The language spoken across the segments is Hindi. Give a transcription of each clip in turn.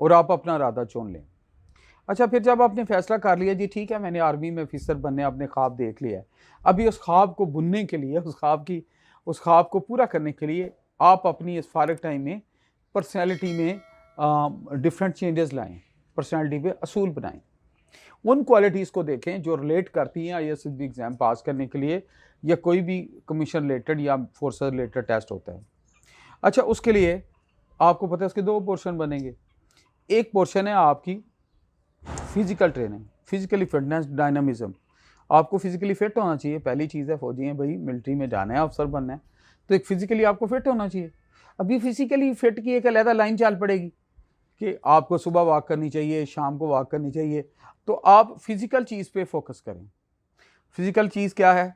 और आप अपना इरादा चुन लें। अच्छा, फिर जब आपने फ़ैसला कर लिया जी ठीक है मैंने आर्मी में ऑफ़िसर बनने अपने ख्वाब देख लिया है, अभी उस ख्वाब को बुनने के लिए उस ख्वाब को पूरा करने के लिए आप अपनी इस फ़ारिग टाइम में पर्सनैलिटी में डिफरेंट चेंजेस लाएँ, पर्सनैलिटी पे असूल बनाएँ। उन क्वालिटीज़ को देखें जो रिलेट करती हैं आईएसएसबी एग्ज़ाम पास करने के लिए या कोई भी कमीशन रिलेटेड या फोर्स रिलेटेड टेस्ट होता है। अच्छा, उसके लिए आपको पता है उसके 2 पोर्शन बनेंगे। एक पोर्शन है आपकी फिज़िकल ट्रेनिंग, फिज़िकली फिटनेस, डायनामिज़्म। आपको फिज़िकली फिट होना चाहिए, पहली चीज़ है फ़ौजी हैं भई, मिलिट्री में जाना है, अफ़सर बनना है, तो एक फिज़िकली आपको फिट होना चाहिए। अभी फिज़िकली फिट की एक अलहदा लाइन चल पड़ेगी कि आपको सुबह वॉक करनी चाहिए, शाम को वॉक करनी चाहिए, तो आप फिज़िकल चीज़ पे फ़ोकस करें। फिज़िकल चीज़ क्या है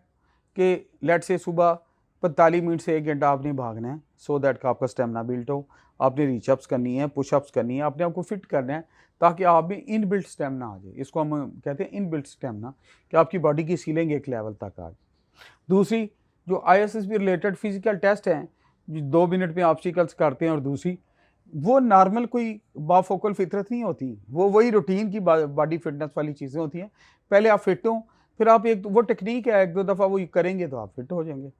कि लेट्स से सुबह 45 मिनट से 1 घंटा आपने भागना है, सो दैट का आपका स्टेमिना बिल्ड हो। आपने रीचअप्स करनी है, पुशअप्स करनी है, अपने आप को फिट करना है ताकि आप में इनबिल्ट स्टेमिना आ जाए। इसको हम कहते हैं इनबिल्ट स्टेमिना, कि आपकी बॉडी की सीलिंग एक लेवल तक आ जाए। दूसरी, जो आईएसएसबी रिलेटेड फिज़िकल टेस्ट हैं, जो 2 मिनट में ऑब्स्टिकल्स करते हैं, और दूसरी वो नॉर्मल कोई बाफोकल फितरत नहीं होती, वो वही रूटीन की बॉडी फिटनेस वाली चीज़ें होती हैं। पहले आप फिट हों, फिर आप एक वो टेक्निक है, 1-2 दफ़ा वो करेंगे तो आप फिट हो जाएंगे।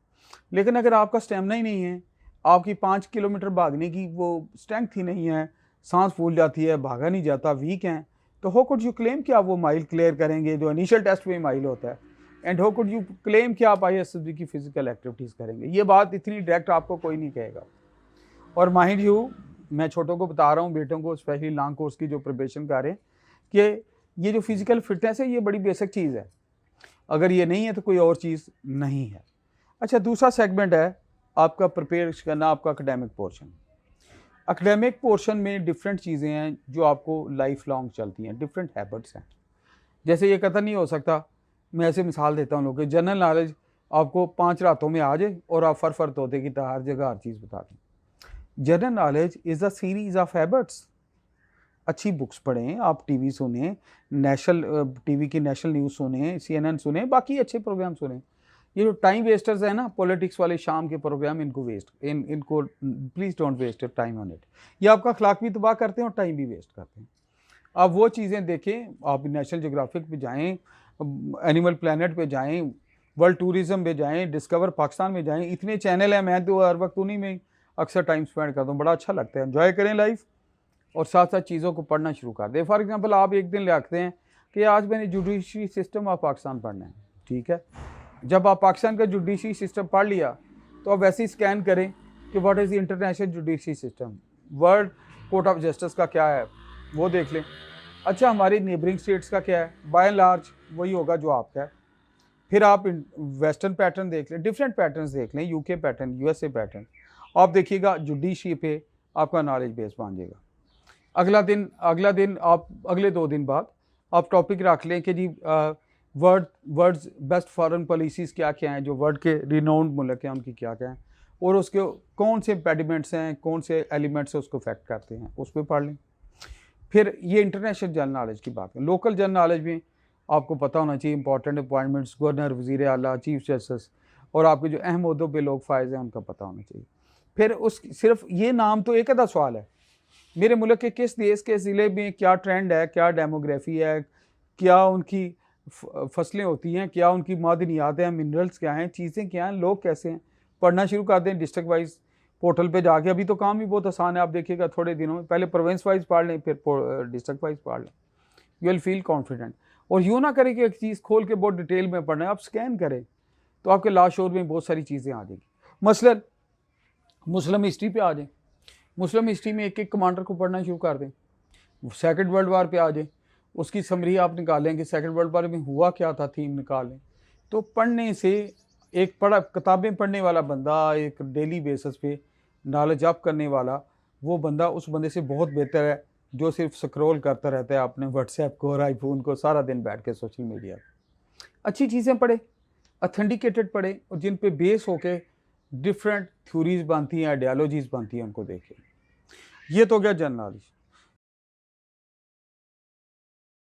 लेकिन अगर आपका स्टेमिना ही नहीं है, आपकी 5 किलोमीटर भागने की वो स्ट्रेंथ ही नहीं है, सांस फूल जाती है, भागा नहीं जाता, वीक हैं, तो हाउ कुड यू क्लेम कि आप वो माइल क्लियर करेंगे जो इनिशियल टेस्ट में माइल होता है, and how could you claim कि आप आईएसएसबी की फिजिकल एक्टिविटीज़ करेंगे। ये बात इतनी डायरेक्ट आपको कोई नहीं कहेगा। और माइंड यू, मैं छोटों को बता रहा हूँ, बेटों को स्पेशली लॉन्ग कोर्स की जो प्रिपरेशन कर रहे हैं, कि ये जो फिजिकल फिटनेस है ये बड़ी बेसिक चीज़ है, अगर ये नहीं है तो कोई और चीज़ नहीं है। अच्छा, दूसरा सेगमेंट है आपका प्रिपेयर करना, आपका एकेडमिक पोर्शन। एकेडमिक पोर्शन में डिफरेंट चीज़ें हैं जो आपको लाइफ लॉन्ग चलती हैं, डिफरेंट हैबिट्स हैं। जैसे ये कतई नहीं हो सकता, मैं ऐसे मिसाल देता हूँ लोगों को, जनरल नॉलेज आपको 5 रातों में आ जाए और आप फर तोते की तरह हर जगह हर चीज़ बता दें। General knowledge is a series of habits. अच्छी बुक्स पढ़ें, आप टीवी सुनें, नेशनल टीवी की नेशनल न्यूज़ सुनें, सीएनएन सुनें, बाकी अच्छे प्रोग्राम सुनें। ये जो टाइम वेस्टर्स हैं ना, पॉलिटिक्स वाले शाम के प्रोग्राम, इनको please don't waste your time on it. ये आपका अखलाक भी तबाह करते हैं और टाइम भी वेस्ट करते हैं। आप वो चीज़ें देखें, आप नेशनल ज्योग्राफिक पे जाएँ, एनिमल प्लैनेट पे जाएँ, वर्ल्ड टूरिज़्म पे जाएँ, डिस्कवर पाकिस्तान में जाएँ, इतने चैनल हैं, मैं तो हर वक्त उन्हीं में अक्सर टाइम स्पेंड करता हूँ, बड़ा अच्छा लगता है। एन्जॉय करें लाइफ और साथ-साथ चीज़ों को पढ़ना शुरू कर दें। फॉर एग्ज़ाम्पल, आप एक दिन रखते हैं कि आज मैंने जुडिशरी सिस्टम ऑफ पाकिस्तान पढ़ना है, ठीक है? जब आप पाकिस्तान का जुडिशरी सिस्टम पढ़ लिया, तो आप वैसे ही स्कैन करें कि what is the international judiciary system, world court of justice का क्या है, वो देख लें। अच्छा, हमारी नेबरिंग स्टेट्स का क्या है, बाय एंड लार्ज वही होगा जो आपका है। फिर आप वेस्टर्न पैटर्न देख लें, डिफरेंट पैटर्न्स देख लें, यूके पैटर्न, यूएसए पैटर्न, आप देखिएगा जुडिशरी पे आपका नॉलेज बेस बन जाएगा। अगला दिन आप अगले 2 दिन बाद आप टॉपिक रख लें कि जी वर्ड्स बेस्ट फॉरेन पॉलिसीज़ क्या-क्या हैं, जो वर्ल्ड के रिनाउंड मुल्क हैं उनकी क्या-क्या हैं, और उसके कौन से इम्पेडिमेंट्स हैं, कौन से एलिमेंट्स उसको अफेक्ट करते हैं, उस पे पढ़ लें। फिर ये इंटरनेशनल जनरल नॉलेज की बात है। लोकल जनरल नॉलेज में आपको पता होना चाहिए इंपॉर्टेंट अपॉइंटमेंट्स, गवर्नर, वज़ीर आला, चीफ जस्टिस, और आपके जो अहम ओहदों पे लोग फायज़ हैं उनका पता होना चाहिए। फिर उस सिर्फ ये नाम तो एक आधा सवाल है, मेरे मुल्क के किस देश के ज़िले में क्या ट्रेंड है, क्या डेमोग्राफी है, क्या उनकी फसलें होती हैं, क्या उनकी मादनियात हैं, मिनरल्स क्या हैं, चीज़ें क्या हैं, लोग कैसे हैं, पढ़ना शुरू कर दें डिस्ट्रिक्ट वाइज पोर्टल पे जाके। अभी तो काम भी बहुत आसान है, आप देखिएगा थोड़े दिनों में, पहले प्रोविंस वाइज पढ़ लें, फिर डिस्ट्रिक्ट वाइज पढ़ लें, यू विल फील कॉन्फिडेंट। और यूँ ना करें कि एक चीज़ खोल के बहुत डिटेल में पढ़ना है, आप स्कैन करें तो आपके लास्ट शोर में बहुत सारी चीज़ें आ जाएगी। मसलन मुस्लिम हिस्ट्री पे आ जाएं, मुस्लिम हिस्ट्री में एक कमांडर को पढ़ना शुरू कर दें, सेकंड वर्ल्ड वार पे आ जाए, उसकी समरी आप निकालें कि सेकंड वर्ल्ड वार में हुआ क्या था, थीम निकालें। तो पढ़ने से एक किताबें पढ़ने वाला बंदा, एक डेली बेसिस पे नॉलेज अप करने वाला, वो बंदा उस बंदे से बहुत बेहतर है जो सिर्फ स्क्रॉल करता रहता है अपने व्हाट्सएप को और आईफोन को सारा दिन बैठ के सोशल मीडिया। अच्छी चीज़ें पढ़े, ऑथेंटिकेटेड पढ़े, और जिन पे बेस होके डिफरेंट थ्योरीज बनती हैं, आइडियालॉजीज बनती हैं, उनको देखें। ये तो गया जनरल नॉलेज।